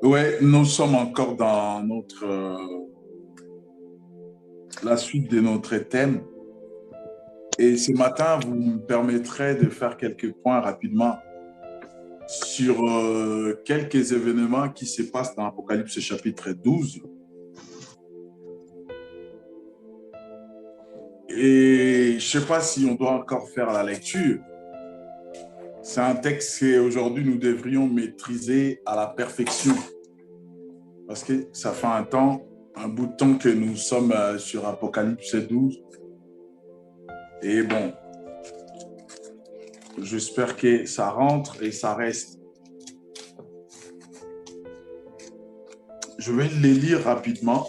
Ouais, nous sommes encore dans la suite de notre thème. Et ce matin, vous me permettrez de faire quelques points rapidement sur quelques événements qui se passent dans Apocalypse chapitre 12. Et je ne sais pas si on doit encore faire la lecture. C'est un texte qu'aujourd'hui nous devrions maîtriser à la perfection. Parce que ça fait un bout de temps que nous sommes sur Apocalypse 12. Et bon, j'espère que ça rentre et ça reste. Je vais les lire rapidement.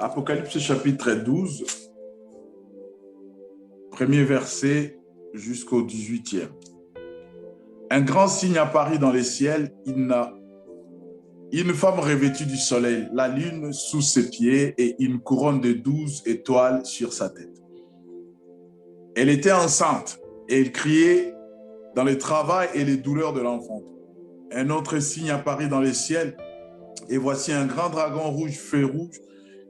Apocalypse chapitre 12, premier verset jusqu'au 18e. Un grand signe apparut dans les ciels, une femme revêtue du soleil, la lune sous ses pieds et une couronne de 12 étoiles sur sa tête. Elle était enceinte et elle criait dans le travail et les douleurs de l'enfant. Un autre signe apparut dans les ciels et voici un grand dragon rouge, feu rouge,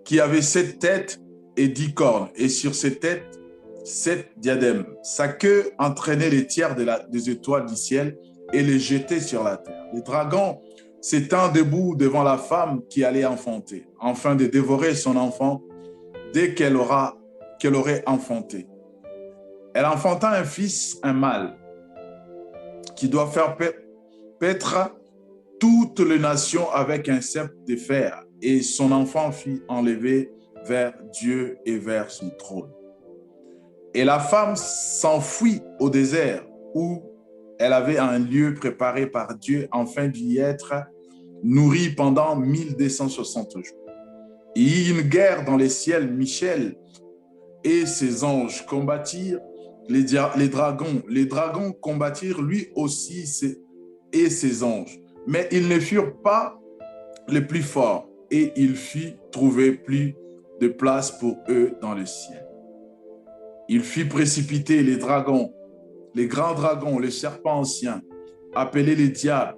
qui avait 7 têtes et 10 cornes, et sur ses têtes, 7 diadèmes. Sa queue entraînait les tiers des étoiles du ciel et les jetait sur la terre. Le dragon s'étend debout devant la femme qui allait enfanter, afin de dévorer son enfant dès qu'elle aurait enfanté. Elle enfanta un fils, un mâle, qui doit faire paître toutes les nations avec un sceptre de fer, et son enfant fut enlevé vers Dieu et vers son trône. Et la femme s'enfuit au désert où elle avait un lieu préparé par Dieu afin d'y être nourrie pendant 1260 jours. Il y eut une guerre dans les ciels. Michel et ses anges combattirent les dragons. Les dragons combattirent lui aussi et ses anges. Mais ils ne furent pas les plus forts et il fit trouver plus de place pour eux dans le ciel. Il fit précipiter les dragons, les grands dragons, les serpents anciens, appelés les diables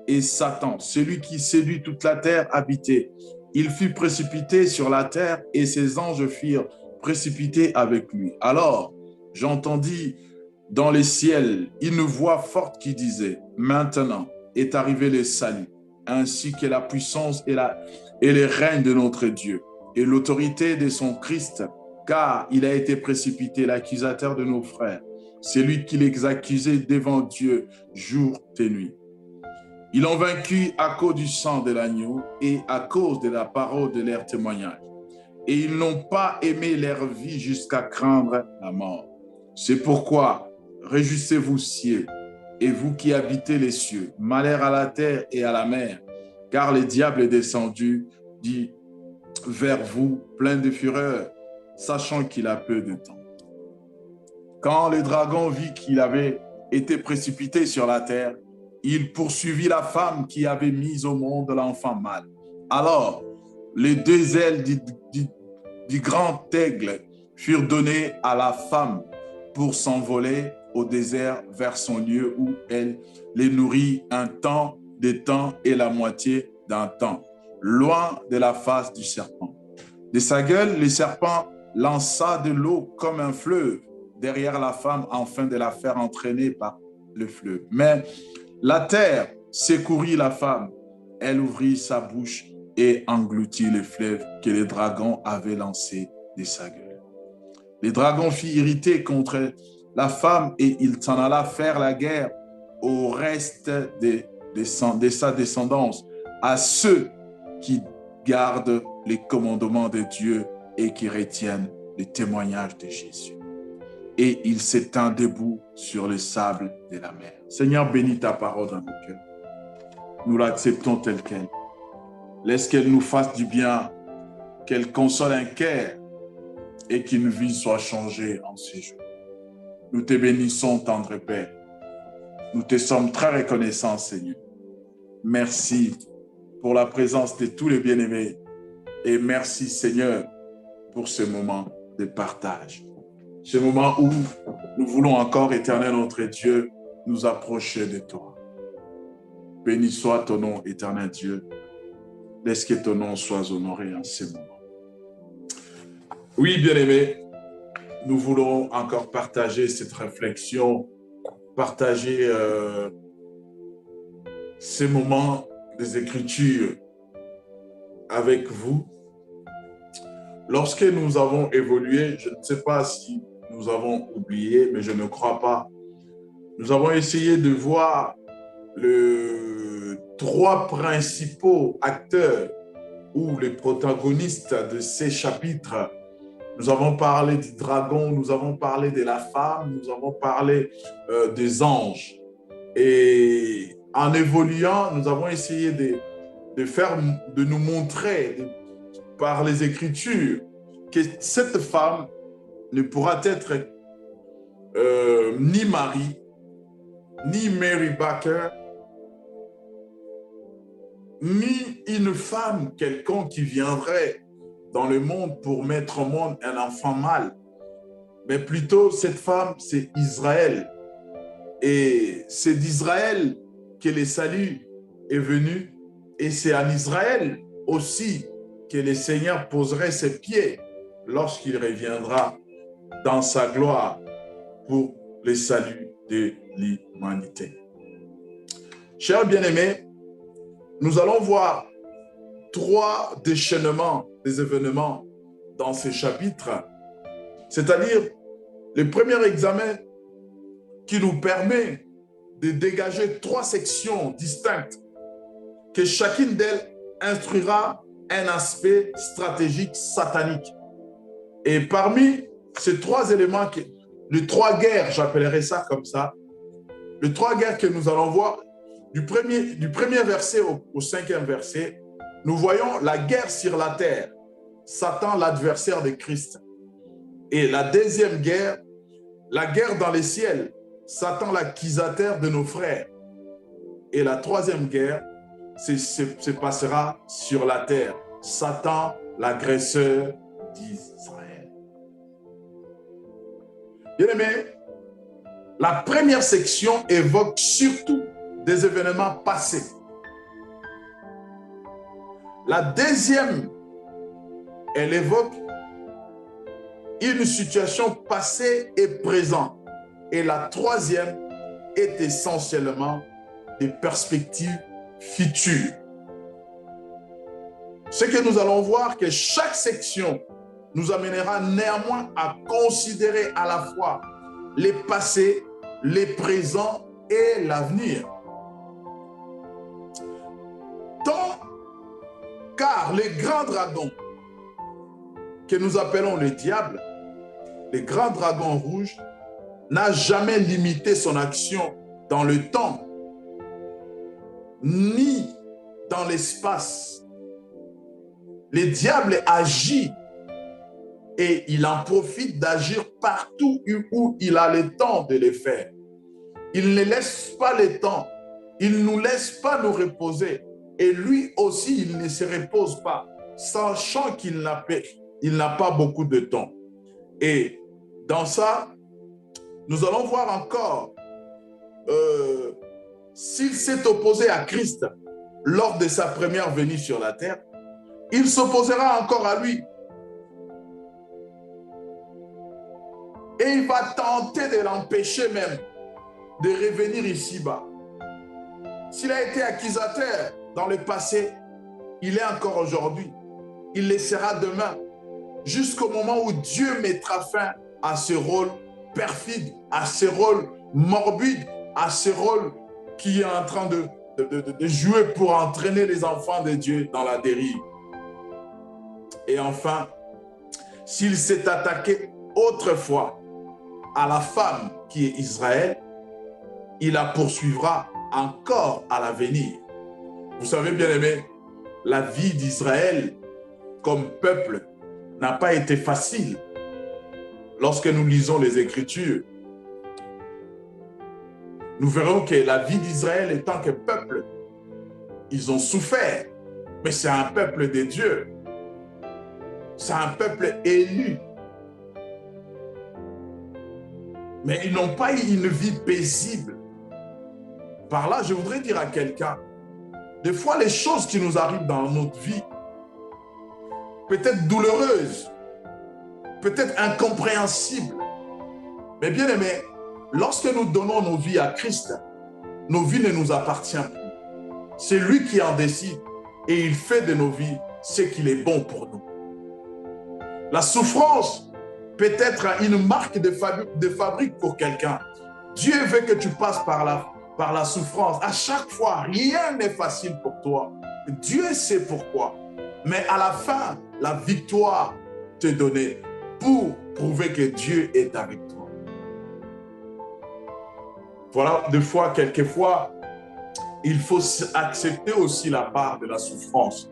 et Satan, celui qui séduit toute la terre habitée. Il fut précipité sur la terre et ses anges furent précipités avec lui. Alors j'entendis dans les ciels une voix forte qui disait: maintenant est arrivé le salut, ainsi que la puissance et le règne de notre Dieu, et l'autorité de son Christ, car il a été précipité, l'accusateur de nos frères, celui qui les accusait devant Dieu jour et nuit. Ils l'ont vaincu à cause du sang de l'agneau et à cause de la parole de leur témoignage. Et ils n'ont pas aimé leur vie jusqu'à craindre la mort. C'est pourquoi, réjouissez-vous, cieux, et vous qui habitez les cieux, malheur à la terre et à la mer, car le diable est descendu vers vous plein de fureur, sachant qu'il a peu de temps. Quand le dragon vit qu'il avait été précipité sur la terre, il poursuivit la femme qui avait mis au monde l'enfant mâle. Alors, les 2 ailes du grand aigle furent données à la femme pour s'envoler au désert vers son lieu où elle les nourrit un temps, des temps et la moitié d'un temps, loin de la face du serpent. De sa gueule, le serpent lança de l'eau comme un fleuve derrière la femme afin de la faire entraîner par le fleuve. Mais la terre secourit la femme. Elle ouvrit sa bouche et engloutit le fleuve que le dragon avait lancé de sa gueule. Le dragon fut irrité contre la femme et il s'en alla faire la guerre au reste de sa descendance, à ceux qui gardent les commandements de Dieu et qui retiennent les témoignages de Jésus. Et il s'étend debout sur le sable de la mer. Seigneur, bénis ta parole dans nos cœurs. Nous l'acceptons telle qu'elle. Laisse qu'elle nous fasse du bien, qu'elle console un cœur et qu'une vie soit changée en ces jours. Nous te bénissons, tendre Père. Nous te sommes très reconnaissants, Seigneur. Merci pour la présence de tous les bien-aimés. Et merci, Seigneur, pour ce moment de partage. Ce moment où nous voulons encore, Éternel notre Dieu, nous approcher de toi. Béni soit ton nom, éternel Dieu. Laisse que ton nom soit honoré en ce moment. Oui, bien-aimés, nous voulons encore partager cette réflexion, partager ces moments des Écritures avec vous. Lorsque nous avons évolué, je ne sais pas si nous avons oublié, mais je ne crois pas. Nous avons essayé de voir les trois principaux acteurs ou les protagonistes de ces chapitres. Nous avons parlé du dragon, nous avons parlé de la femme, nous avons parlé des anges. Et en évoluant, nous avons essayé de nous montrer par les Écritures que cette femme ne pourra être ni Marie, ni Mary Baker, ni une femme quelconque qui viendrait dans le monde pour mettre au monde un enfant mâle. Mais plutôt, cette femme, c'est Israël. Et c'est d'Israël que le salut est venu. Et c'est en Israël aussi que le Seigneur poserait ses pieds lorsqu'il reviendra dans sa gloire pour le salut de l'humanité. Chers bien-aimés, nous allons voir trois déchaînements des événements dans ces chapitres, c'est-à-dire le premier examen qui nous permet de dégager trois sections distinctes, que chacune d'elles instruira un aspect stratégique satanique. Et parmi ces trois éléments, les trois guerres, j'appellerais ça comme ça, les trois guerres que nous allons voir, du premier verset au cinquième verset, nous voyons la guerre sur la terre, Satan l'adversaire de Christ. Et la deuxième guerre, la guerre dans les ciels, Satan l'accusateur de nos frères. Et la troisième guerre se passera sur la terre, Satan l'agresseur d'Israël. Bien-aimés, la première section évoque surtout des événements passés. La deuxième, elle évoque une situation passée et présente. Et la troisième est essentiellement des perspectives futures. Ce que nous allons voir, que chaque section nous amènera néanmoins à considérer à la fois les passés, les présents et l'avenir. Car les grands dragons que nous appelons le diable, le grand dragon rouge, n'a jamais limité son action dans le temps, ni dans l'espace. Le diable agit et il en profite d'agir partout où il a le temps de le faire. Il ne laisse pas le temps, il ne nous laisse pas nous reposer. Et lui aussi, il ne se repose pas, sachant qu'il n'a pas beaucoup de temps. Et dans ça, nous allons voir encore s'il s'est opposé à Christ lors de sa première venue sur la terre, il s'opposera encore à lui. Et il va tenter de l'empêcher même de revenir ici-bas. S'il a été accusateur dans le passé, il est encore aujourd'hui. Il le sera demain, jusqu'au moment où Dieu mettra fin à ce rôle perfide, à ce rôle morbide, à ce rôle qui est en train de jouer pour entraîner les enfants de Dieu dans la dérive. Et enfin, s'il s'est attaqué autrefois à la femme qui est Israël, il la poursuivra encore à l'avenir. Vous savez, bien aimé, la vie d'Israël comme peuple n'a pas été facile. Lorsque nous lisons les Écritures, nous verrons que la vie d'Israël en tant que peuple, ils ont souffert, mais c'est un peuple de Dieu. C'est un peuple élu. Mais ils n'ont pas eu une vie paisible. Par là, je voudrais dire à quelqu'un, Des fois, les choses qui nous arrivent dans notre vie, peut-être douloureuses, peut-être incompréhensibles, mais bien aimé, lorsque nous donnons nos vies à Christ, nos vies ne nous appartiennent plus. C'est lui qui en décide et il fait de nos vies ce qu'il est bon pour nous. La souffrance peut être une marque de fabrique pour quelqu'un. Dieu veut que tu passes par la souffrance. À chaque fois, rien n'est facile pour toi. Dieu sait pourquoi. Mais à la fin, la victoire t'est donnée pour prouver que Dieu est avec toi. Voilà, quelquefois, il faut accepter aussi la part de la souffrance.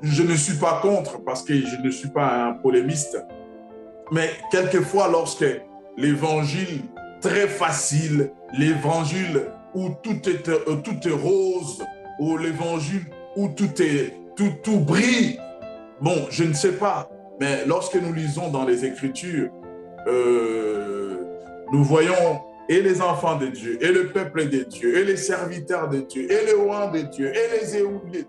Je ne suis pas contre parce que je ne suis pas un polémiste. Mais quelquefois, lorsque l'évangile très facile, l'évangile où tout est rose, ou l'évangile où tout brille, bon, je ne sais pas. Mais lorsque nous lisons dans les Écritures, nous voyons et les enfants de Dieu, et le peuple de Dieu, et les serviteurs de Dieu, et les rois de Dieu, et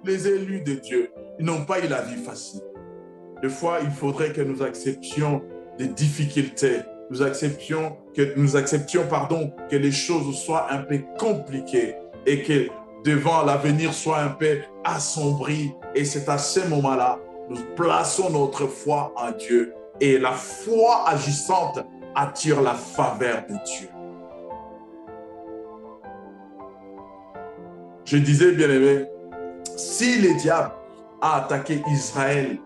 les élus de Dieu. Ils n'ont pas eu la vie facile. Des fois, il faudrait que nous acceptions des difficultés, nous acceptions que les choses soient un peu compliquées et que devant l'avenir soit un peu assombri. Et c'est à ce moment-là, nous plaçons notre foi en Dieu. Et la foi agissante attire la faveur de Dieu. Je disais, bien aimé, si le diable a attaqué Israël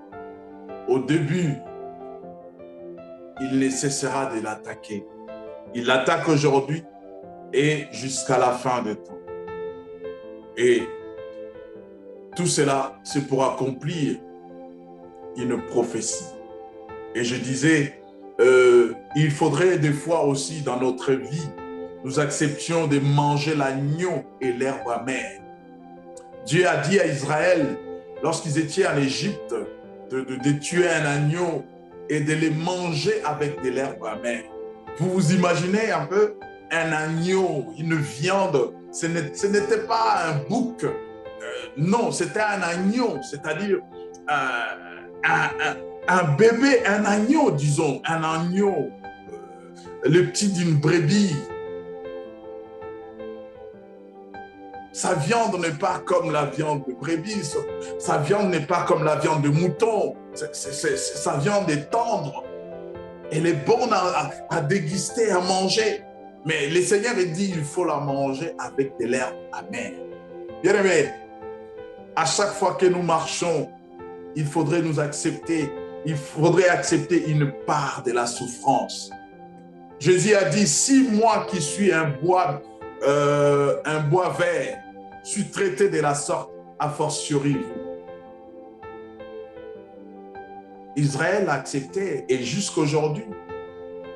au début, il ne cessera de l'attaquer. Il l'attaque aujourd'hui et jusqu'à la fin des temps. Et tout cela, c'est pour accomplir une prophétie. Et je disais, il faudrait des fois aussi dans notre vie, nous acceptions de manger l'agneau et l'herbe amère. Dieu a dit à Israël, lorsqu'ils étaient en Égypte, de tuer un agneau et de les manger avec de l'herbe amère. Vous vous imaginez un peu un agneau, une viande, ce n'était pas un bouc, non, c'était un agneau, c'est-à-dire un bébé, un agneau, disons, un agneau, le petit d'une brebis. Sa viande n'est pas comme la viande de brebis, sa viande n'est pas comme la viande de mouton, sa viande est tendre, elle est bonne à déguster, à manger. Mais le Seigneur a dit il faut la manger avec de l'herbe amère. Bien aimé, à chaque fois que nous marchons, il faudrait accepter une part de la souffrance. Jésus a dit, si moi qui suis un bois vert, suis traité de la sorte, a fortiori vous. Israël a accepté et jusqu'aujourd'hui,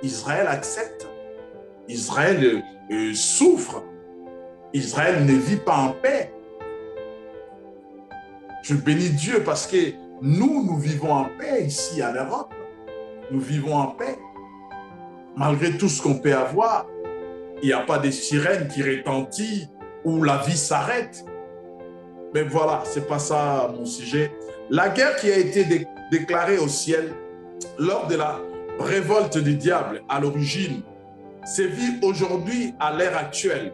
Israël accepte. Israël souffre. Israël ne vit pas en paix. Je bénis Dieu parce que nous vivons en paix ici en Europe. Nous vivons en paix. Malgré tout ce qu'on peut avoir, il n'y a pas de sirène qui retentit où la vie s'arrête. Mais voilà, ce n'est pas ça mon sujet. La guerre qui a été déclarée au ciel lors de la révolte du diable à l'origine sévit aujourd'hui à l'ère actuelle.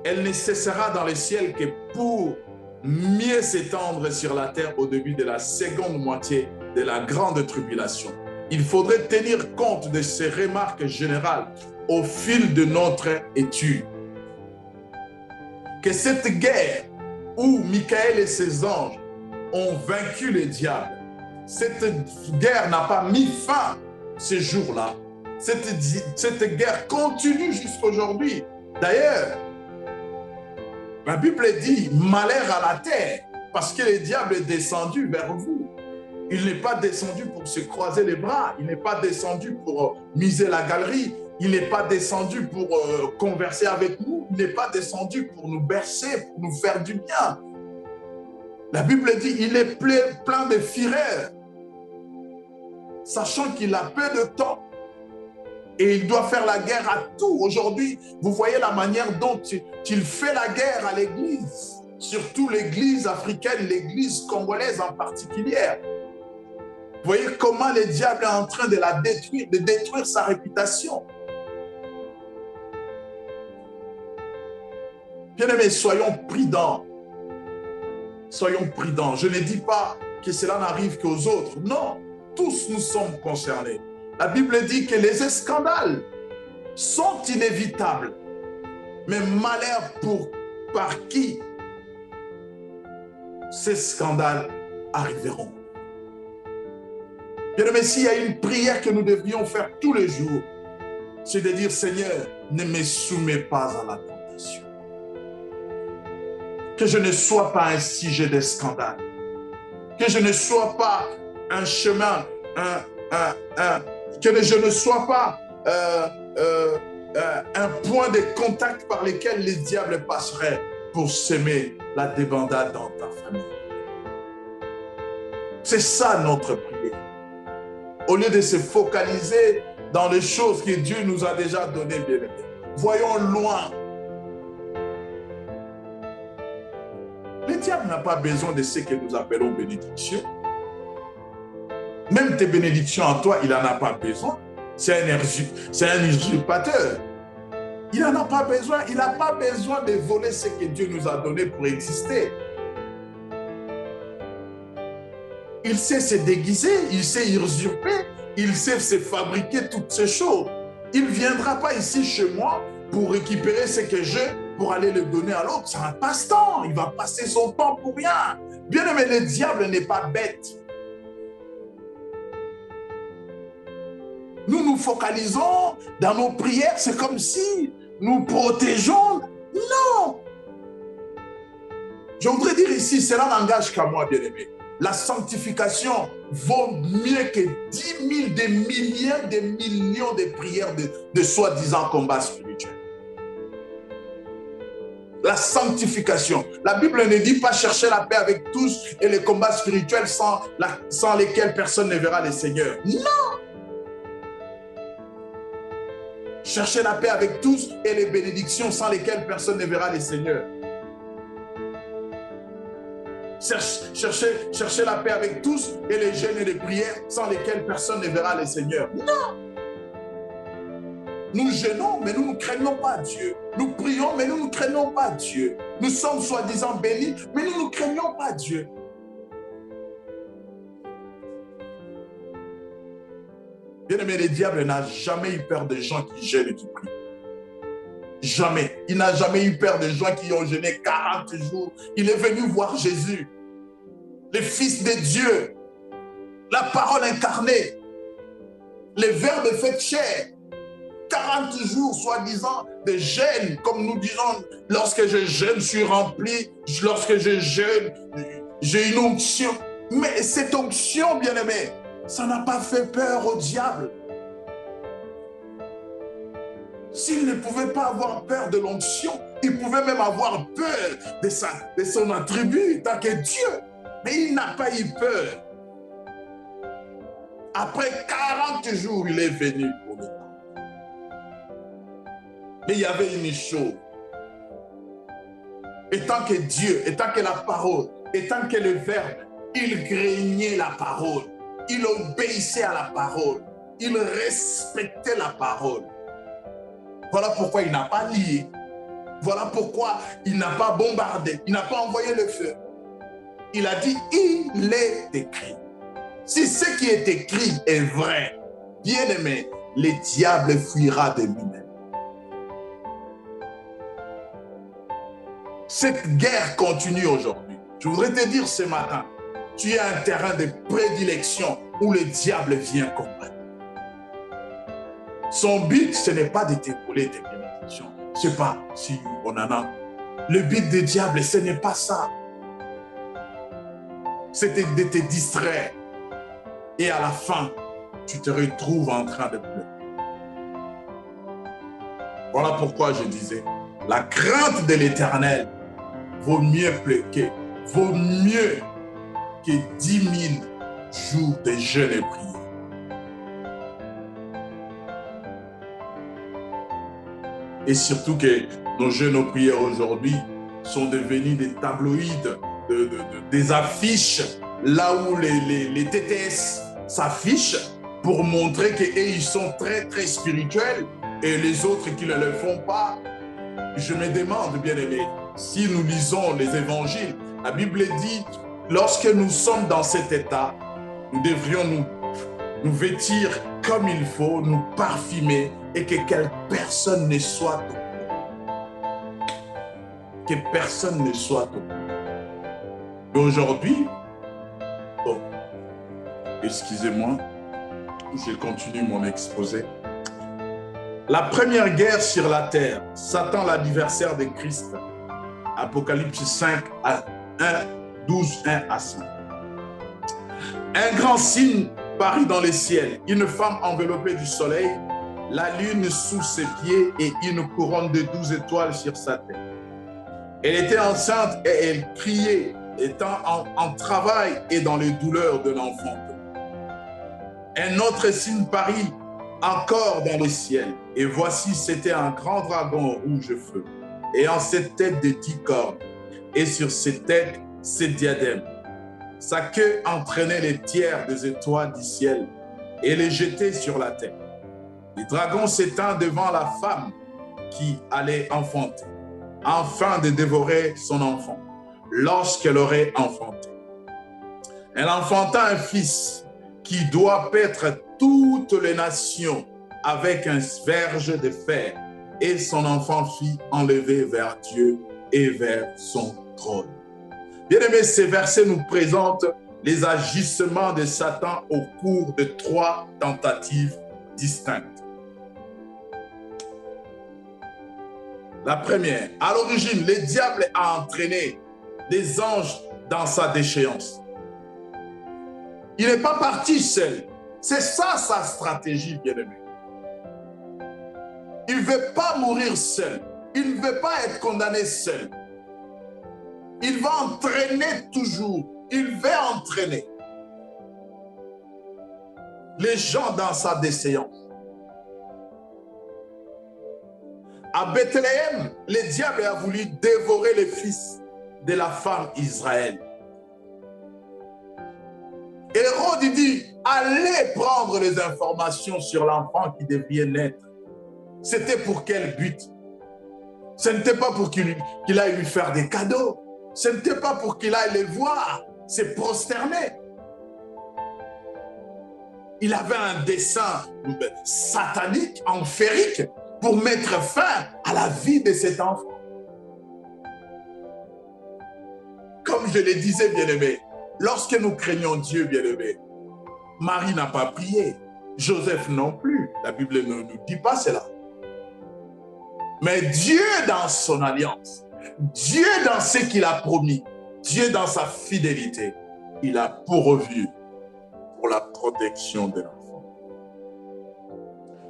Elle ne cessera dans le ciel que pour mieux s'étendre sur la terre au début de la seconde moitié de la grande tribulation. Il faudrait tenir compte de ces remarques générales au fil de notre étude. Que cette guerre où Michael et ses anges ont vaincu les diables, cette guerre n'a pas mis fin ce jour-là. Cette guerre continue jusqu'aujourd'hui. D'ailleurs, la Bible dit malheur à la terre parce que le diable est descendu vers vous. Il n'est pas descendu pour se croiser les bras. Il n'est pas descendu pour miser la galerie. Il n'est pas descendu pour converser avec nous. Il n'est pas descendu pour nous bercer, pour nous faire du bien. La Bible dit il est plein de fureur, sachant qu'il a peu de temps. Et il doit faire la guerre à tout. Aujourd'hui, vous voyez la manière dont il fait la guerre à l'Église. surtout l'église africaine, l'église congolaise en particulier. Vous voyez comment le diable est en train de la détruire, de détruire sa réputation. Bien-aimés, soyons prudents. Soyons prudents. Je ne dis pas que cela n'arrive qu'aux autres. Non, tous nous sommes concernés. La Bible dit que les scandales sont inévitables. Mais malheur par qui ces scandales arriveront. Bien-aimés, s'il y a une prière que nous devrions faire tous les jours, c'est de dire, Seigneur, ne me soumets pas à la tentation. Que je ne sois pas un sujet de scandale. Que je ne sois pas un chemin, que je ne sois pas un point de contact par lequel les diables passeraient pour semer la débandade dans ta famille. C'est ça notre prière. Au lieu de se focaliser dans les choses que Dieu nous a déjà données, bien-aimés. Voyons loin. Le diable n'a pas besoin de ce que nous appelons bénédiction. Même tes bénédictions en toi, il n'en a pas besoin. C'est un usurpateur. Il n'en a pas besoin. Il n'a pas besoin de voler ce que Dieu nous a donné pour exister. Il sait se déguiser, il sait usurper, il sait se fabriquer toutes ces choses. Il ne viendra pas ici chez moi pour récupérer ce que j'ai, pour aller le donner à l'autre. C'est un passe-temps. Il va passer son temps pour rien. Bien aimé, le diable n'est pas bête. Nous nous focalisons dans nos prières, c'est comme si nous protégeons. Non! Je voudrais dire ici, cela n'engage qu'à moi, bien aimé. La sanctification vaut mieux que 10 000, des milliers, des millions de prières de soi-disant combats spirituels. La sanctification. La Bible ne dit pas chercher la paix avec tous et les combats spirituels sans lesquels personne ne verra le Seigneur. Non! Chercher la paix avec tous et les bénédictions sans lesquelles personne ne verra le Seigneur. Chercher la paix avec tous et les jeûnes et les prières sans lesquelles personne ne verra le Seigneur. Non! Nous jeûnons, mais nous ne craignons pas Dieu. Nous prions, mais nous ne craignons pas Dieu. Nous sommes soi-disant bénis, mais nous ne craignons pas Dieu. Bien-aimé, le diable n'a jamais eu peur des gens qui jeûnent et qui prient. Jamais. Il n'a jamais eu peur des gens qui ont jeûné 40 jours. Il est venu voir Jésus, le Fils de Dieu, la parole incarnée, le Verbe fait chair. 40 jours, soi-disant, de jeûne, comme nous disons, lorsque je jeûne, je suis rempli, lorsque je jeûne, j'ai une onction. Mais cette onction, bien-aimé, ça n'a pas fait peur au diable. S'il ne pouvait pas avoir peur de l'onction, il pouvait même avoir peur de son attribut, tant que Dieu. Mais il n'a pas eu peur. Après 40 jours, il est venu pour le temps. Mais il y avait une chose. Étant que Dieu, étant que la parole, étant que le Verbe, il craignait la parole. Il obéissait à la parole. Il respectait la parole. Voilà pourquoi il n'a pas lié. Voilà pourquoi il n'a pas bombardé. Il n'a pas envoyé le feu. Il a dit, il est écrit. Si ce qui est écrit est vrai, bien aimé, le diable fuira de lui-même. Cette guerre continue aujourd'hui. Je voudrais te dire ce matin, tu es un terrain de prédilection où le diable vient combattre. Son but, ce n'est pas de te voler tes bénédictions. Je ne sais pas si on en a. Le but du diable, ce n'est pas ça. C'est de te distraire. Et à la fin, tu te retrouves en train de pleurer. Voilà pourquoi je disais, la crainte de l'Éternel vaut mieux que 10 000 jours de jeûne et prière. Et surtout que nos jeûnes et prières aujourd'hui sont devenus des tabloïds, des affiches, là où les TTS s'affichent pour montrer qu'ils sont très, très spirituels et les autres qui ne le font pas. Je me demande, bien-aimés, si nous lisons les évangiles, la Bible dit, lorsque nous sommes dans cet état, nous devrions nous vêtir comme il faut, nous parfumer et que personne ne soit au courant. Que personne ne soit au courant. Et aujourd'hui, bon, excusez-moi, je continue mon exposé. La première guerre sur la terre, Satan l'adversaire de Christ, Apocalypse 5, 12, 1 à 5. Un grand signe parut dans les ciels, une femme enveloppée du soleil, la lune sous ses pieds et une couronne de 12 étoiles sur sa tête. Elle était enceinte et elle criait, étant en travail et dans les douleurs de l'enfant. Un autre signe parut encore dans le ciel, et voici, c'était un grand dragon rouge feu, ayant 7 têtes de 10 cornes, et sur ses têtes, 7 diadèmes. Sa queue entraînait les tiers des étoiles du ciel et les jetait sur la terre. Le dragon s'étend devant la femme qui allait enfanter, afin de dévorer son enfant, lorsqu'elle aurait enfanté. Elle enfanta un fils qui doit paître toutes les nations avec un verge de fer, et son enfant fut enlevé vers Dieu et vers son trône. Bien-aimés, ces versets nous présentent les agissements de Satan au cours de 3 tentatives distinctes. La première, à l'origine, le diable a entraîné des anges dans sa déchéance. Il n'est pas parti seul. C'est ça sa stratégie, bien-aimé. Il ne veut pas mourir seul. Il ne veut pas être condamné seul. Il va entraîner toujours. Il veut entraîner les gens dans sa déchéance. À Bethléem, le diable a voulu dévorer les fils de la femme Israël. Hérode dit, allez prendre les informations sur l'enfant qui devait naître. C'était pour quel but? Ce n'était pas pour qu'il aille lui faire des cadeaux. Ce n'était pas pour qu'il aille les voir, se prosterner. Il avait un dessein satanique, enfer, pour mettre fin à la vie de cet enfant. Comme je le disais, bien-aimé, lorsque nous craignons Dieu, bien-aimé, Marie n'a pas prié, Joseph non plus. La Bible ne nous dit pas cela. Mais Dieu dans son alliance, Dieu dans ce qu'il a promis, Dieu dans sa fidélité, il a pourvu pour la protection de l'enfant.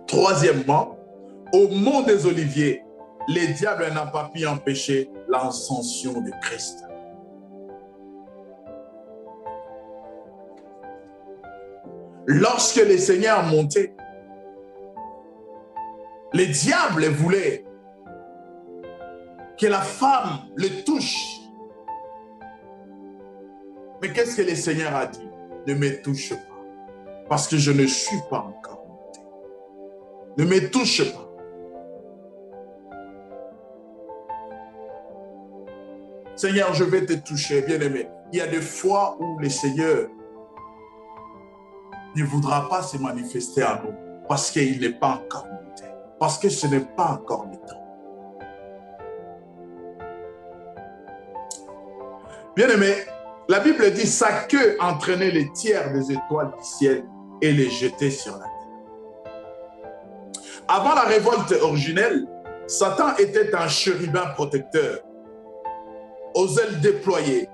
Troisièmement, au mont des Oliviers, le diable n'a pas pu empêcher l'ascension de Christ. Lorsque le Seigneur montait, le diable voulait que la femme le touche. Mais qu'est-ce que le Seigneur a dit? Ne me touche pas, parce que je ne suis pas encore monté. Ne me touche pas. Seigneur, je vais te toucher, bien-aimé. Il y a des fois où le Seigneur ne voudra pas se manifester à nous, parce qu'il n'est pas encore monté, parce que ce n'est pas encore le temps. Bien-aimé, la Bible dit, sa queue entraînait les tiers des étoiles du ciel et les jetait sur la terre. Avant la révolte originelle, Satan était un chérubin protecteur. Aux ailes déployées,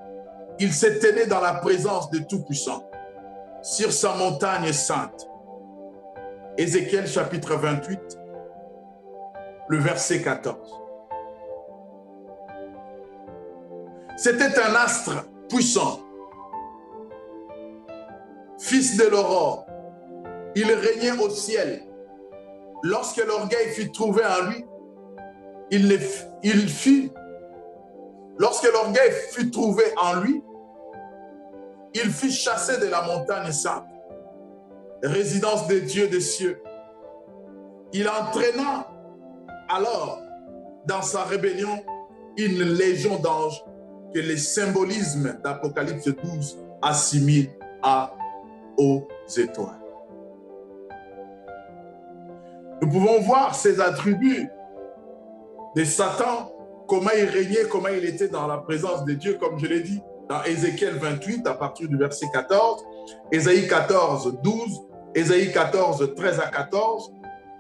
il se tenait dans la présence de Tout-Puissant, sur sa montagne sainte. Ézéchiel chapitre 28, le verset 14. C'était un astre puissant, fils de l'aurore. Il régnait au ciel. Lorsque l'orgueil fut trouvé en lui, il fit lorsque l'orgueil fut trouvé en lui, il fut chassé de la montagne sainte, résidence des dieux des cieux. Il entraîna alors dans sa rébellion une légion d'anges que le symbolisme d'Apocalypse 12 assimile aux étoiles. Nous pouvons voir ces attributs de Satan, comment il régnait, comment il était dans la présence de Dieu, comme je l'ai dit, dans Ézéchiel 28, à partir du verset 14, Ésaïe 14, 12, Ésaïe 14, 13 à 14,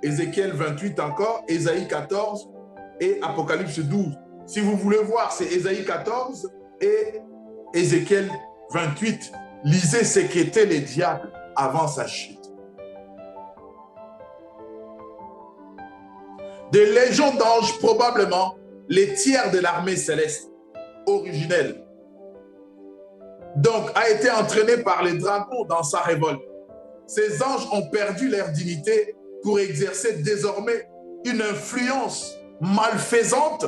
Ézéchiel 28 encore, Ésaïe 14 et Apocalypse 12. Si vous voulez voir, c'est Ésaïe 14 et Ézéchiel 28. Lisez ce qu'était le diable avant sa chute. Des légions d'anges, probablement les tiers de l'armée céleste originelle. Donc, a été entraîné par les dragons dans sa révolte. Ces anges ont perdu leur dignité pour exercer désormais une influence malfaisante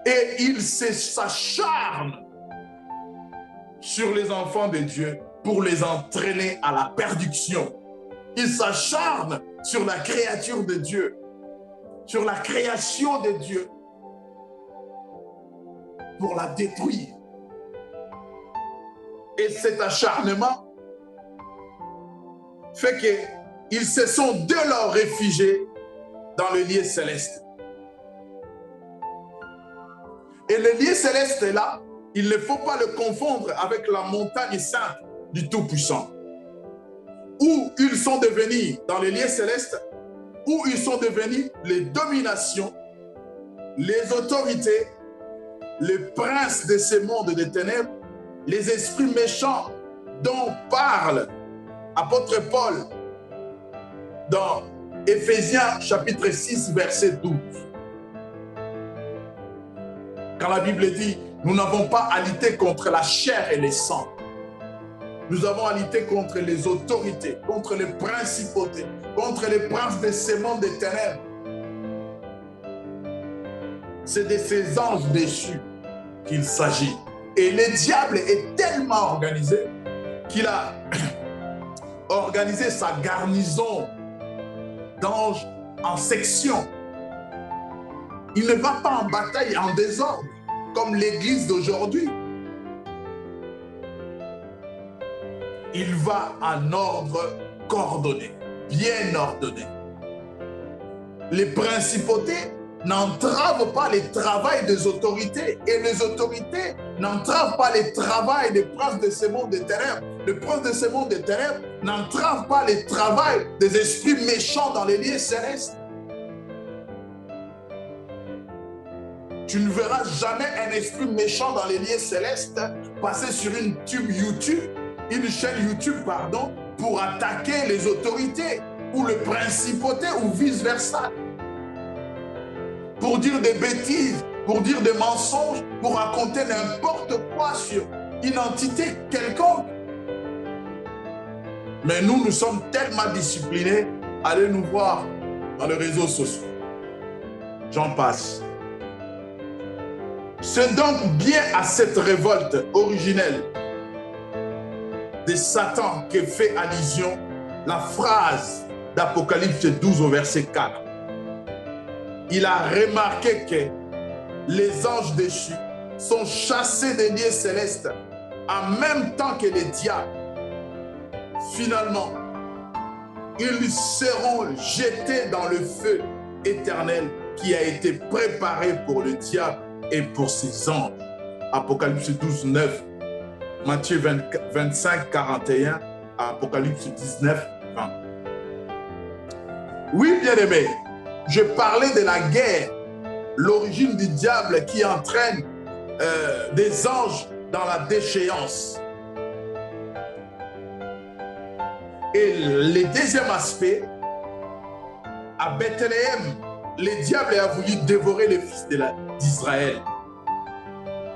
et ils s'acharnent sur les enfants de Dieu pour les entraîner à la perdition. Ils s'acharnent sur la créature de Dieu, sur la création de Dieu, pour la détruire. Et cet acharnement fait qu'ils se sont de leur réfugiés dans le lieu céleste. Et le lieu céleste est là, il ne faut pas le confondre avec la montagne sainte du Tout-Puissant, où ils sont devenus, dans le lieu céleste, où ils sont devenus les dominations, les autorités, les princes de ce monde des ténèbres, les esprits méchants dont parle apôtre Paul dans Éphésiens chapitre 6 verset 12. Quand la Bible dit, nous n'avons pas à lutter contre la chair et le sang. Nous avons à lutter contre les autorités, contre les principautés, contre les princes de ce monde des ténèbres. C'est de ces anges déchus qu'il s'agit. Et le diable est tellement organisé qu'il a organisé sa garnison d'anges en sections. Il ne va pas en bataille en désordre, comme l'Église d'aujourd'hui. Il va en ordre coordonné, bien ordonné. Les principautés n'entravent pas le travail des autorités et les autorités n'entravent pas le travail des princes de ce monde des ténèbres. Les princes de ce monde des ténèbres n'entravent pas le travail des esprits méchants dans les lieux célestes. Tu ne verras jamais un esprit méchant dans les lieux célestes passer sur une chaîne YouTube, pour attaquer les autorités ou les principautés ou vice-versa. Pour dire des bêtises, pour dire des mensonges, pour raconter n'importe quoi sur une entité quelconque. Mais nous sommes tellement disciplinés, allez nous voir dans les réseaux sociaux. J'en passe. C'est donc bien à cette révolte originelle de Satan que fait allusion la phrase d'Apocalypse 12 au verset 4. Il a remarqué que les anges déchus sont chassés des lieux célestes en même temps que les diables. Finalement, ils seront jetés dans le feu éternel qui a été préparé pour le diable et pour ses anges. Apocalypse 12, 9, Matthieu 25, 41, Apocalypse 19, 20. Oui, bien-aimés, je parlais de la guerre, l'origine du diable qui entraîne des anges dans la déchéance. Et le deuxième aspect, à Bethléem, le diable a voulu dévorer les fils d'Israël,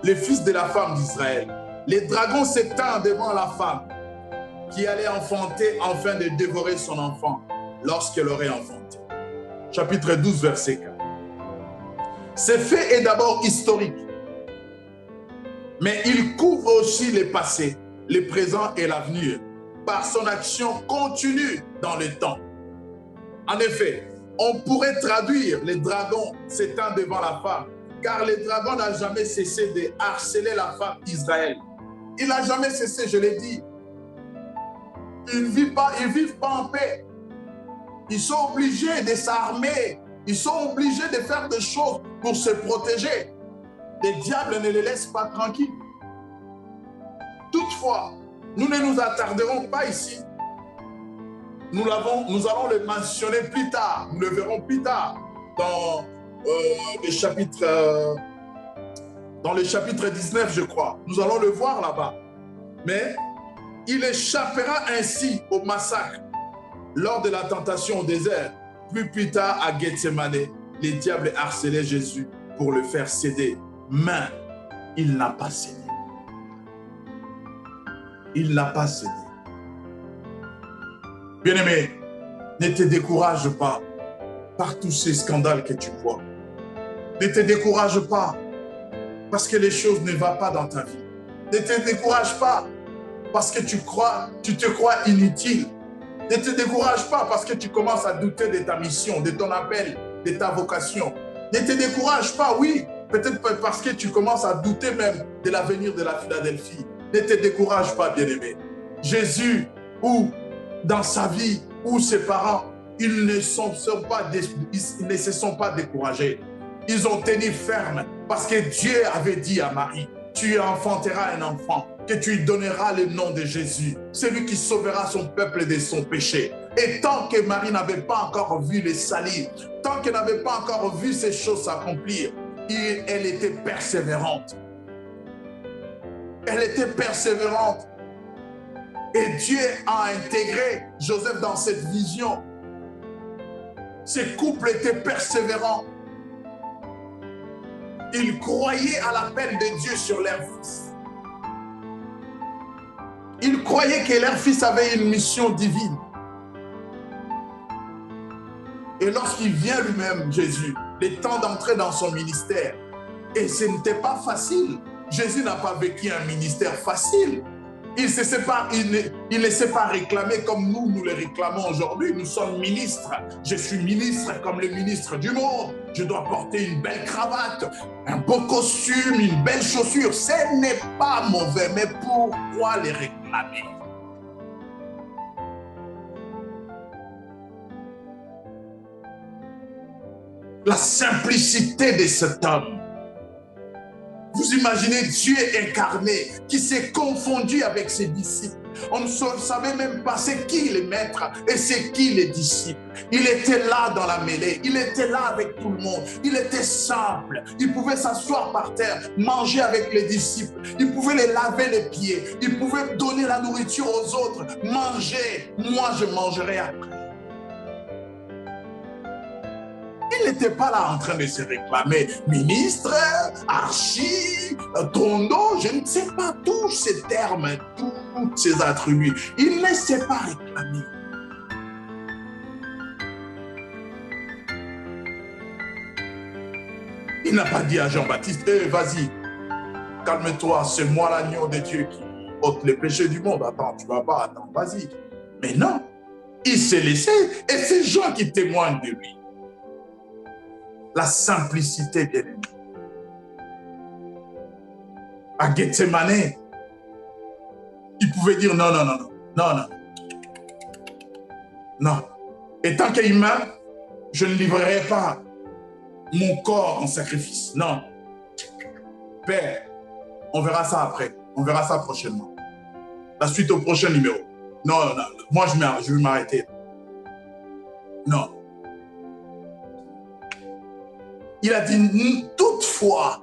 les fils de la femme d'Israël. Les dragons s'étendent devant la femme qui allait enfanter afin de dévorer son enfant lorsqu'elle aurait enfanté. Chapitre 12, verset 4. Ce fait est d'abord historique. Mais il couvre aussi les passés, les présents et l'avenir par son action continue dans le temps. En effet, on pourrait traduire les dragons s'étendent devant la femme, car le dragon n'a jamais cessé de harceler la femme d'Israël. Il n'a jamais cessé, je l'ai dit. Ils ne vivent pas en paix. Ils sont obligés de s'armer. Ils sont obligés de faire des choses pour se protéger. Les diables ne les laissent pas tranquilles. Toutefois, nous ne nous attarderons pas ici. Nous allons le mentionner plus tard. Nous le verrons plus tard dans le chapitre 19, je crois. Nous allons le voir là-bas. Mais il échappera ainsi au massacre lors de la tentation au désert. Plus tard, à Gethsemane, les diables harcelaient Jésus pour le faire céder. Mais il n'a pas cédé. Il n'a pas cédé. Bien-aimé, ne te décourage pas par tous ces scandales que tu vois. Ne te décourage pas parce que les choses ne vont pas dans ta vie. Ne te décourage pas parce que tu te crois inutile. Ne te décourage pas parce que tu commences à douter de ta mission, de ton appel, de ta vocation. Ne te décourage pas, oui, peut-être parce que tu commences à douter même de l'avenir de la Philadelphie. Ne te décourage pas, bien-aimé. Jésus, ou dans sa vie, ou ses parents, ils ne se sont pas découragés. Ils ont tenu ferme parce que Dieu avait dit à Marie, tu enfanteras un enfant, que tu lui donneras le nom de Jésus, celui qui sauvera son peuple de son péché. Et tant que Marie n'avait pas encore vu le salut, tant qu'elle n'avait pas encore vu ces choses s'accomplir, elle était persévérante. Elle était persévérante. Et Dieu a intégré Joseph dans cette vision. Ces couples étaient persévérants. Ils croyaient à l'appel de Dieu sur leur fils. Ils croyaient que leur fils avait une mission divine. Et lorsqu'il vient lui-même, Jésus, le temps d'entrer dans son ministère, et ce n'était pas facile. Jésus n'a pas vécu un ministère facile. Il ne s'est pas réclamé comme nous le réclamons aujourd'hui. Nous sommes ministres. Je suis ministre comme le ministre du monde. Je dois porter une belle cravate, un beau costume, une belle chaussure. Ce n'est pas mauvais, mais pourquoi les réclamer? La simplicité de cet homme. Vous imaginez Dieu incarné qui s'est confondu avec ses disciples. On ne savait même pas c'est qui les maîtres et c'est qui les disciples. Il était là dans la mêlée, il était là avec tout le monde. Il était simple, il pouvait s'asseoir par terre, manger avec les disciples. Il pouvait les laver les pieds, il pouvait donner la nourriture aux autres. Manger, moi je mangerai après. Il n'était pas là en train de se réclamer ministre, archi, tondo, je ne sais pas, tous ces termes, tous ces attributs. Il ne s'est pas réclamé. Il n'a pas dit à Jean-Baptiste, vas-y, calme-toi, c'est moi l'agneau de Dieu qui ôte les péchés du monde. Attends, tu ne vas pas, attends, vas-y. Mais non, il s'est laissé et c'est Jean qui témoigne de lui. La simplicité, bien-aimé. À Gethsemane, il pouvait dire non. Et tant qu'humain, je ne livrerai pas mon corps en sacrifice. Non. Père, on verra ça après. On verra ça prochainement. La suite au prochain numéro. Non. Moi, je vais m'arrêter. Non. Il a dit toutefois,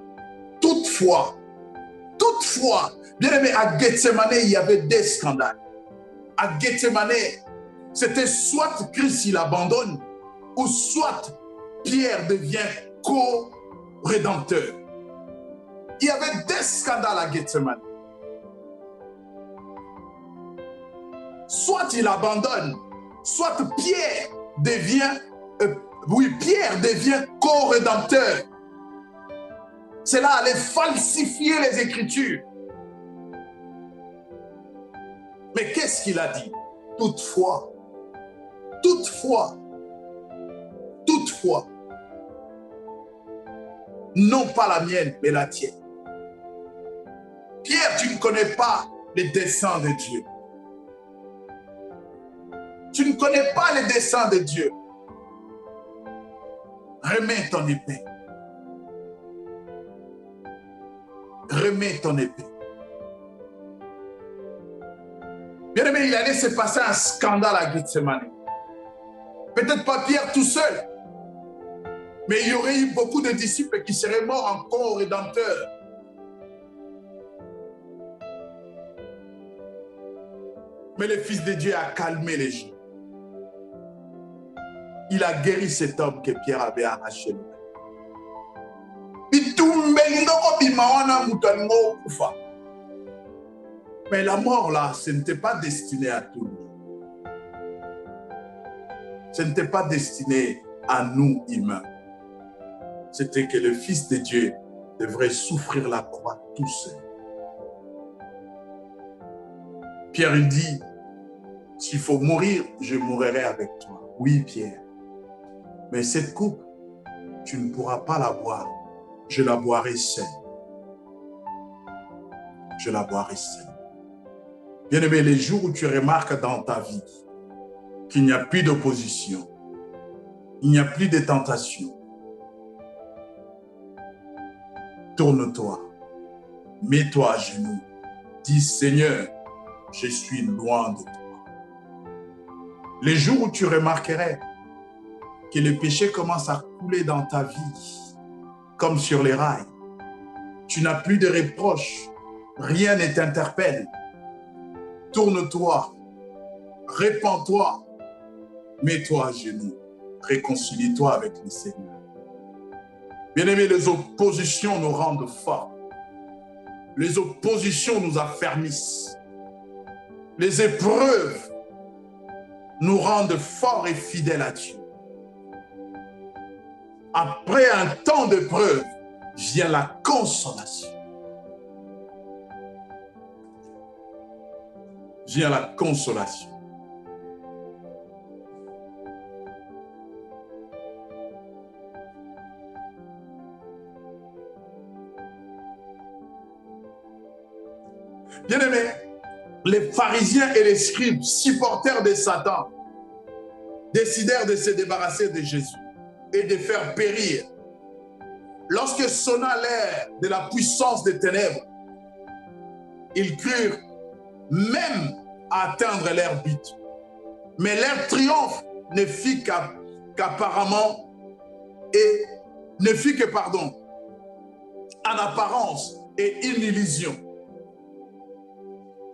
bien aimé, à Gethsemane, il y avait des scandales. À Gethsemane, c'était soit Christ il abandonne, ou soit Pierre devient co-rédempteur. Il y avait des scandales à Gethsemane. Soit il abandonne, soit Pierre devient co-rédempteur. Cela allait falsifier les Écritures. Mais qu'est-ce qu'il a dit? Toutefois, toutefois, toutefois, non pas la mienne, mais la tienne. Pierre, tu ne connais pas les desseins de Dieu. Tu ne connais pas les desseins de Dieu. Remets ton épée. Remets ton épée. Bien aimé, il allait se passer un scandale à Gethsemane. Peut-être pas Pierre tout seul, mais il y aurait eu beaucoup de disciples qui seraient morts encore au Rédempteur. Mais le Fils de Dieu a calmé les gens. Il a guéri cet homme que Pierre avait arraché. Mais la mort là, ce n'était pas destiné à tout le monde. Ce n'était pas destiné à nous humains. C'était que le Fils de Dieu devrait souffrir la croix tout seul. Pierre il dit, s'il faut mourir, je mourrai avec toi. Oui, Pierre. Mais cette coupe, tu ne pourras pas la boire. Je la boirai seule. Je la boirai seule. Bien-aimé, les jours où tu remarques dans ta vie qu'il n'y a plus d'opposition, il n'y a plus de tentation, tourne-toi, mets-toi à genoux, dis Seigneur, je suis loin de toi. Les jours où tu remarquerais que le péché commence à couler dans ta vie, comme sur les rails, tu n'as plus de reproches, rien ne t'interpelle. Tourne-toi, répands-toi, mets-toi à genoux, réconcilie-toi avec le Seigneur. Bien-aimés, les oppositions nous rendent forts. Les oppositions nous affermissent. Les épreuves nous rendent forts et fidèles à Dieu. Après un temps d'épreuve, vient la consolation. Vient la consolation. Bien-aimés, les pharisiens et les scribes, supporters de Satan, décidèrent de se débarrasser de Jésus et de faire périr. Lorsque sonna l'heure de la puissance des ténèbres, ils crurent même à atteindre leur but. Mais leur triomphe ne fit qu'apparemment et ne fit que, en apparence et une illusion.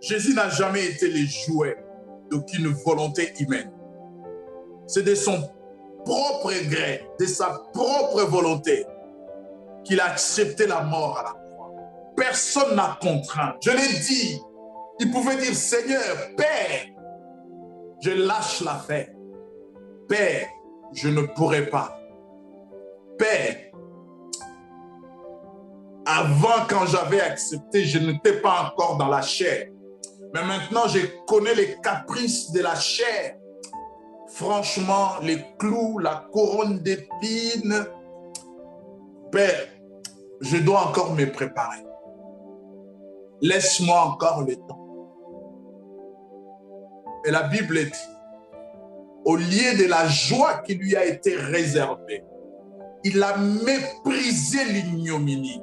Jésus n'a jamais été le jouet d'aucune volonté humaine. C'est de son propre gré, de sa propre volonté, qu'il a accepté la mort à la croix. Personne n'a contraint. Je l'ai dit. Il pouvait dire, Seigneur, Père, je lâche l'affaire. Père, je ne pourrai pas. Père, avant quand j'avais accepté, je n'étais pas encore dans la chair. Mais maintenant, je connais les caprices de la chair. Franchement, les clous, la couronne d'épines. Père, je dois encore me préparer. Laisse-moi encore le temps. Et la Bible dit, au lieu de la joie qui lui a été réservée, il a méprisé l'ignominie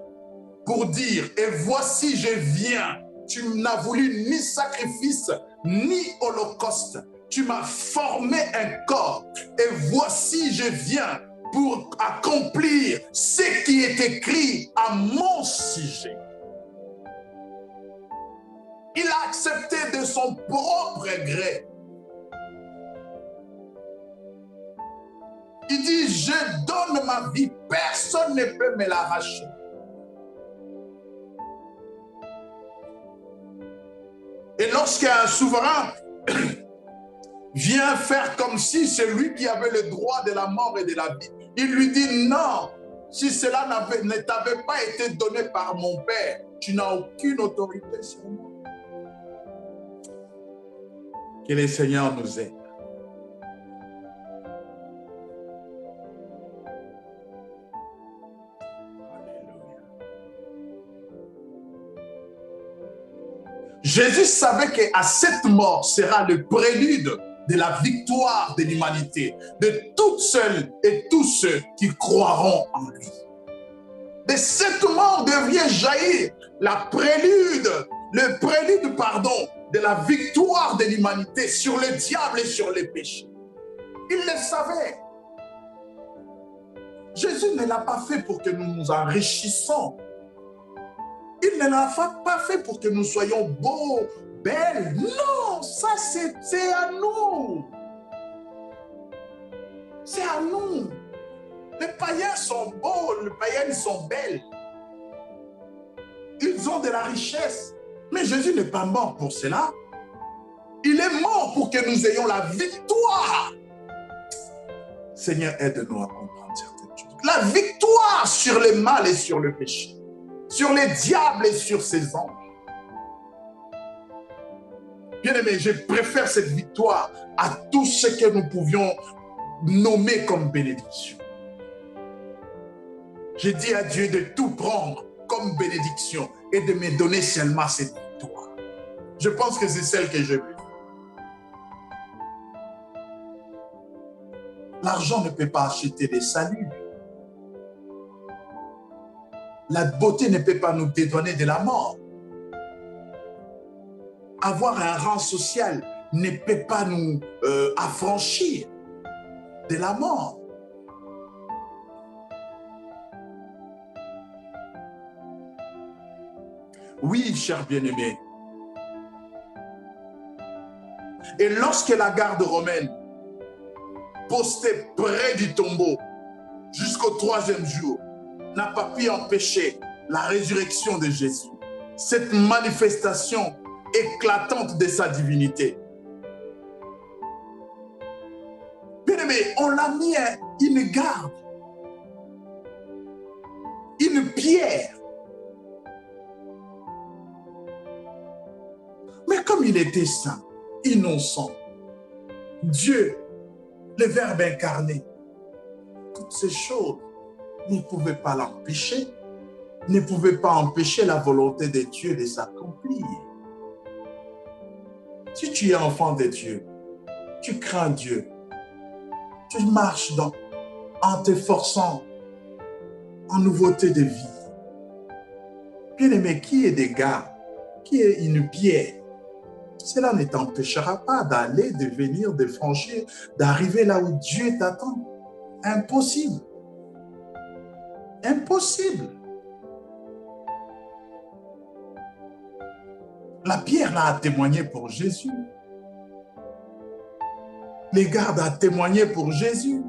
pour dire, et voici je viens, tu n'as voulu ni sacrifice, ni holocauste, tu m'as formé un corps, et voici je viens pour accomplir ce qui est écrit à mon sujet. Il a accepté de son propre gré. Il dit, je donne ma vie, personne ne peut me l'arracher. Et lorsqu'un souverain vient faire comme si c'est lui qui avait le droit de la mort et de la vie, il lui dit, non, Si cela ne t'avait pas été donné par mon Père, tu n'as aucune autorité sur moi. Que le Seigneur nous aide. Jésus savait qu'à cette mort sera le prélude de la victoire de l'humanité, de toutes celles et tous ceux qui croiront en lui. De cette mort devient jaillir le prélude, de la victoire de l'humanité sur le diable et sur les péchés. Il le savait. Jésus ne l'a pas fait pour que nous nous enrichissions. Il ne l'a pas fait pour que nous soyons beaux, belles. Non, ça c'est à nous. C'est à nous. Les païens sont beaux, les païennes sont belles. Ils ont de la richesse. Mais Jésus n'est pas mort pour cela. Il est mort pour que nous ayons la victoire. Seigneur, aide-nous à comprendre certaines choses. La victoire sur le mal et sur le péché. Sur les diables et sur ses anges. Bien-aimé, je préfère cette victoire à tout ce que nous pouvions nommer comme bénédiction. J'ai dit à Dieu de tout prendre comme bénédiction et de me donner seulement cette victoire. Je pense que c'est celle que je veux. L'argent ne peut pas acheter des saluts. La beauté ne peut pas nous dédouaner de la mort. Avoir un rang social ne peut pas nous affranchir de la mort. Oui, cher bien-aimé. Et lorsque la garde romaine, postée près du tombeau jusqu'au 3e jour, n'a pas pu empêcher la résurrection de Jésus, cette manifestation éclatante de sa divinité. Bien-aimé, on l'a mis à une garde, une pierre. Mais comme il était saint, innocent, Dieu, le Verbe incarné, toutes ces choses ne pouvaient pas l'empêcher, ne pouvaient pas empêcher la volonté de Dieu de s'accomplir. Si tu es enfant de Dieu, tu crains Dieu, tu marches en t'efforçant en nouveauté de vie. Bien-aimé, qui est des gars, qui est une pierre, cela ne t'empêchera pas d'aller, de venir, de franchir, d'arriver là où Dieu t'attend. Impossible. Impossible. La pierre là a témoigné pour Jésus. Les gardes a témoigné pour Jésus.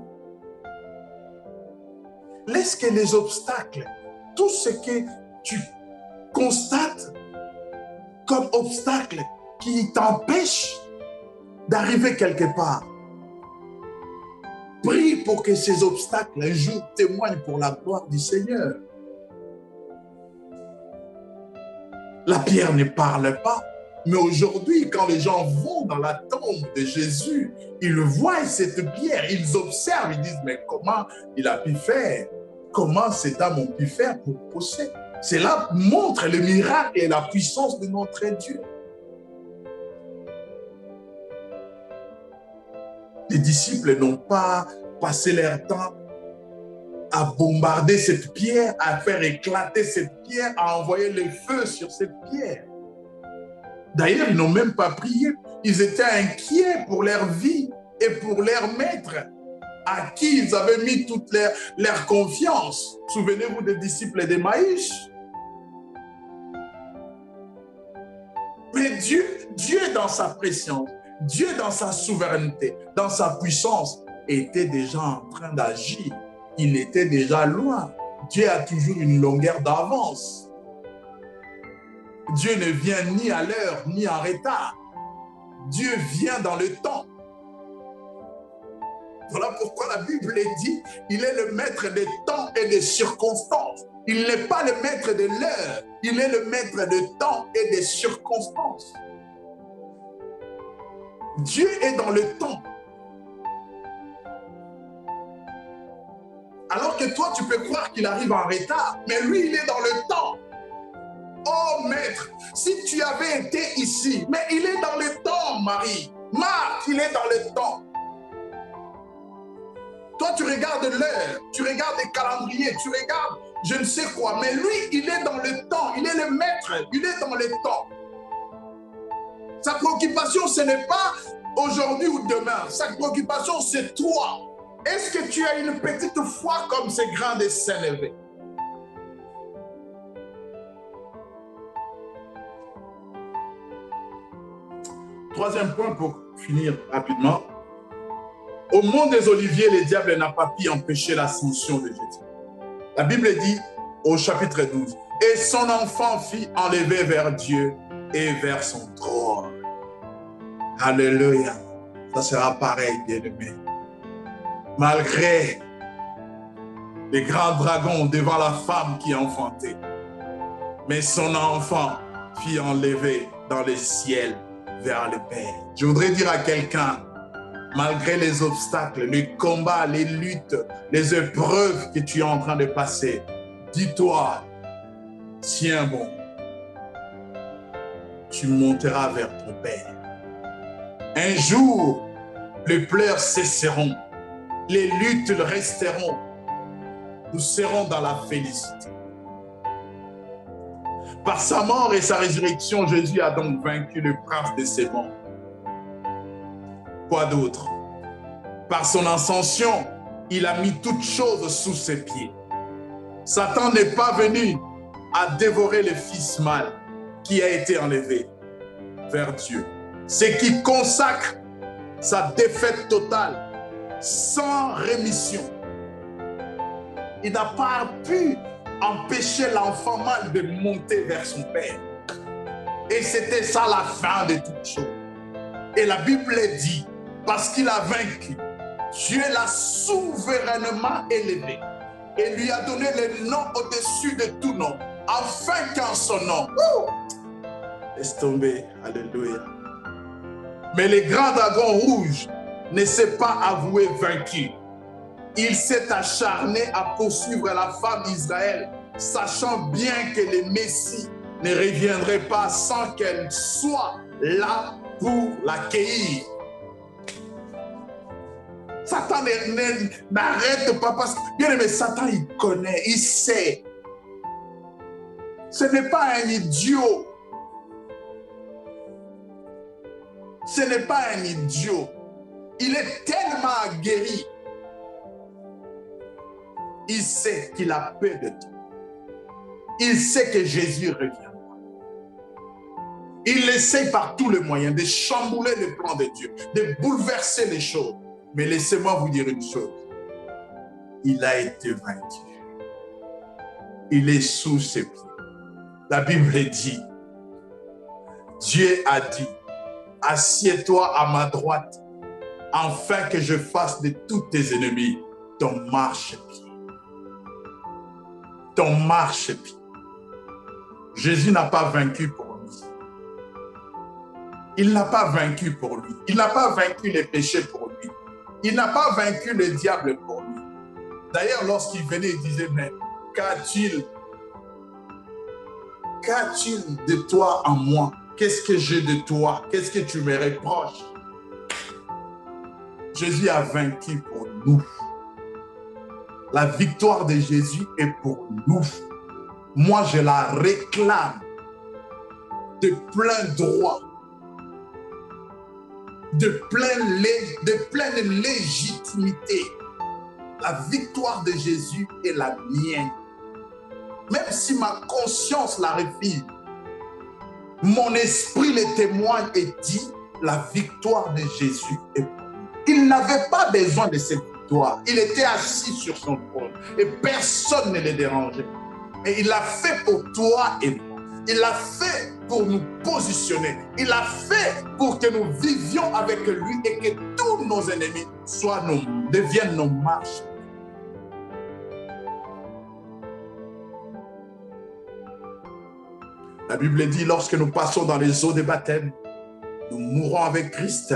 Laisse que les obstacles, tout ce que tu constates comme obstacle qui t'empêche d'arriver quelque part, prie pour que ces obstacles un jour témoignent pour la gloire du Seigneur. La pierre ne parle pas, mais aujourd'hui, quand les gens vont dans la tombe de Jésus, ils voient cette pierre, ils observent, ils disent, mais comment il a pu faire? Comment cet homme a pu faire pour posséder? Cela montre le miracle et la puissance de notre Dieu. Les disciples n'ont pas passé leur temps à bombarder cette pierre, à faire éclater cette pierre, à envoyer le feu sur cette pierre. D'ailleurs, ils n'ont même pas prié. Ils étaient inquiets pour leur vie et pour leur maître, à qui ils avaient mis toute leur confiance. Souvenez-vous des disciples d'Emmaüs. Mais Dieu dans sa préscience, Dieu dans sa souveraineté, dans sa puissance, était déjà en train d'agir. Il était déjà loin. Dieu a toujours une longueur d'avance. Dieu ne vient ni à l'heure, ni en retard. Dieu vient dans le temps. Voilà pourquoi la Bible dit, il est le maître des temps et des circonstances. Il n'est pas le maître de l'heure, il est le maître des temps et des circonstances. Dieu est dans le temps. Alors que toi, tu peux croire qu'il arrive en retard, mais lui, il est dans le temps. Oh maître, si tu avais été ici, mais il est dans le temps, Marie. Marc, il est dans le temps. Toi, tu regardes l'heure, tu regardes les calendriers, tu regardes je ne sais quoi, mais lui, il est dans le temps, il est le maître, il est dans le temps. Sa préoccupation, ce n'est pas aujourd'hui ou demain, sa préoccupation, c'est toi. Est-ce que tu as une petite foi comme ces grains de sénévé? Troisième point pour finir rapidement. Au mont des Oliviers, le diable n'a pas pu empêcher l'ascension de Jésus. La Bible dit au chapitre 12, « Et son enfant fit enlever vers Dieu et vers son trône. » Alléluia. Ça sera pareil, bien-aimé. Malgré les grands dragons devant la femme qui a enfanté, mais son enfant fit enlever dans le ciel vers le Père. Je voudrais dire à quelqu'un, malgré les obstacles, les combats, les luttes, les épreuves que tu es en train de passer, dis-toi, tiens bon, tu monteras vers ton Père. Un jour, les pleurs cesseront, les luttes resteront, nous serons dans la félicité. Par sa mort et sa résurrection, Jésus a donc vaincu le prince de ces mondes. Quoi d'autre? Par son ascension, il a mis toutes choses sous ses pieds. Satan n'est pas venu à dévorer le fils mâle qui a été enlevé vers Dieu. Ce qui consacre sa défaite totale, sans rémission. Il n'a pas pu empêcher l'enfant mâle de monter vers son père. Et c'était ça la fin de toutes choses. Et la Bible dit, parce qu'il a vaincu, Dieu l'a souverainement élevé et lui a donné le nom au-dessus de tout nom, afin qu'en son nom, laisse tomber, alléluia. Mais le grand dragon rouge ne s'est pas avoué vaincu. Il s'est acharné à poursuivre la femme d'Israël, sachant bien que le Messie ne reviendrait pas sans qu'elle soit là pour l'accueillir. Satan n'arrête pas parce que, bien aimé, Satan, il connaît, il sait. Ce n'est pas un idiot. Ce n'est pas un idiot. Il est tellement aguerri. Il sait qu'il a peur de toi. Il sait que Jésus reviendra. Il essaie par tous les moyens de chambouler le plan de Dieu, de bouleverser les choses. Mais laissez-moi vous dire une chose. Il a été vaincu. Il est sous ses pieds. La Bible dit, Dieu a dit, assieds-toi à ma droite, afin que je fasse de tous tes ennemis ton marchepied. Ton marchepied. Jésus n'a pas vaincu pour lui. Il n'a pas vaincu pour lui. Il n'a pas vaincu les péchés pour lui. Il n'a pas vaincu le diable pour lui. D'ailleurs, lorsqu'il venait, il disait, mais qu'a-t-il de toi en moi? Qu'est-ce que j'ai de toi? Qu'est-ce que tu me reproches? Jésus a vaincu pour nous. La victoire de Jésus est pour nous. Moi, je la réclame de plein droit, de pleine légitimité. La victoire de Jésus est la mienne. Même si ma conscience la refuse, mon esprit le témoigne et dit, la victoire de Jésus est pour nous. Il n'avait pas besoin de cette victoire. Il était assis sur son trône et personne ne le dérangeait. Mais il l'a fait pour toi et moi. Il l'a fait pour nous positionner. Il l'a fait pour que nous vivions avec lui et que tous nos ennemis deviennent nos marches. La Bible dit, lorsque nous passons dans les eaux de baptême, nous mourons avec Christ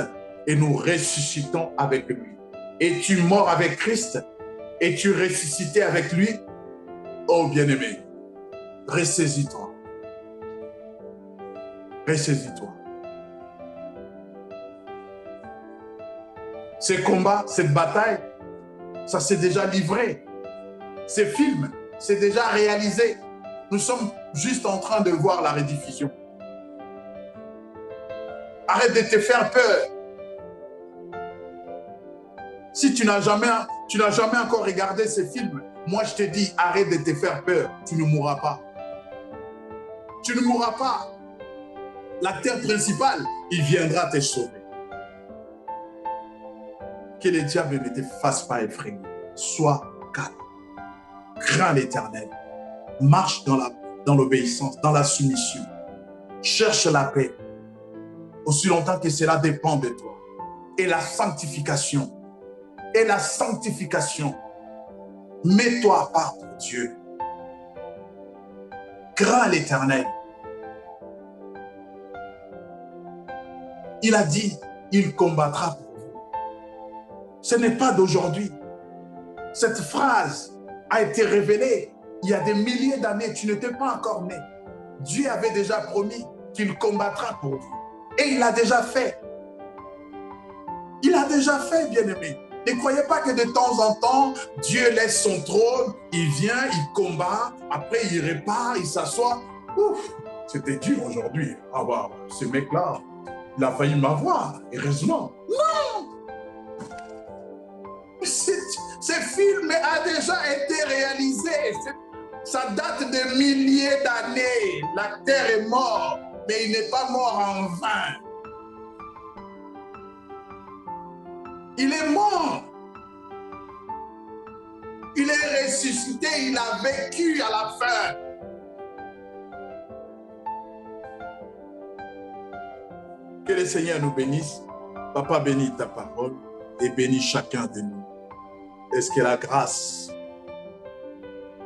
et nous ressuscitons avec lui. Es-tu mort avec Christ? Es-tu ressuscité avec lui? Oh bien-aimé, ressaisis-toi. Ressaisis-toi. Ces combats, cette bataille, ça s'est déjà livré. Ces films, c'est déjà réalisé. Nous sommes juste en train de voir la rediffusion. Arrête de te faire peur. Si tu n'as jamais encore regardé ces films, moi je te dis, arrête de te faire peur. Tu ne mourras pas. Tu ne mourras pas. L'acteur principal, il viendra te sauver. Que le diable ne te fasse pas effrayer. Sois calme. Crains l'Éternel. Marche dans l'obéissance, dans la soumission. Cherche la paix. Aussi longtemps que cela dépend de toi. Et la sanctification. Et la sanctification. Mets-toi à part pour Dieu. Crains l'Éternel. Il a dit, il combattra pour vous. Ce n'est pas d'aujourd'hui. Cette phrase a été révélée il y a des milliers d'années. Tu n'étais pas encore né. Dieu avait déjà promis qu'il combattra pour vous. Et il l'a déjà fait. Il a déjà fait, bien-aimé. Ne croyez pas que de temps en temps, Dieu laisse son trône, il vient, il combat, après il repart, il s'assoit. Ouf, c'était dur aujourd'hui. Ah bah, ce mec-là, il a failli m'avoir, heureusement. Non! Ce film a déjà été réalisé. Ça date de milliers d'années. L'acteur est mort, mais il n'est pas mort en vain. Il est mort. Il est ressuscité, il a vécu à la fin. Que le Seigneur nous bénisse. Papa, bénis ta parole et bénis chacun de nous. Est-ce que la grâce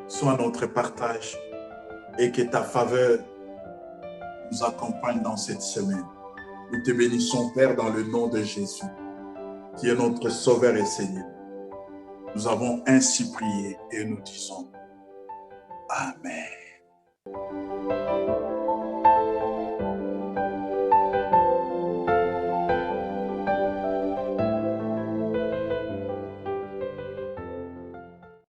soit notre partage et que ta faveur nous accompagne dans cette semaine. Nous te bénissons, Père, dans le nom de Jésus, qui est notre Sauveur et Seigneur. Nous avons ainsi prié et nous disons Amen.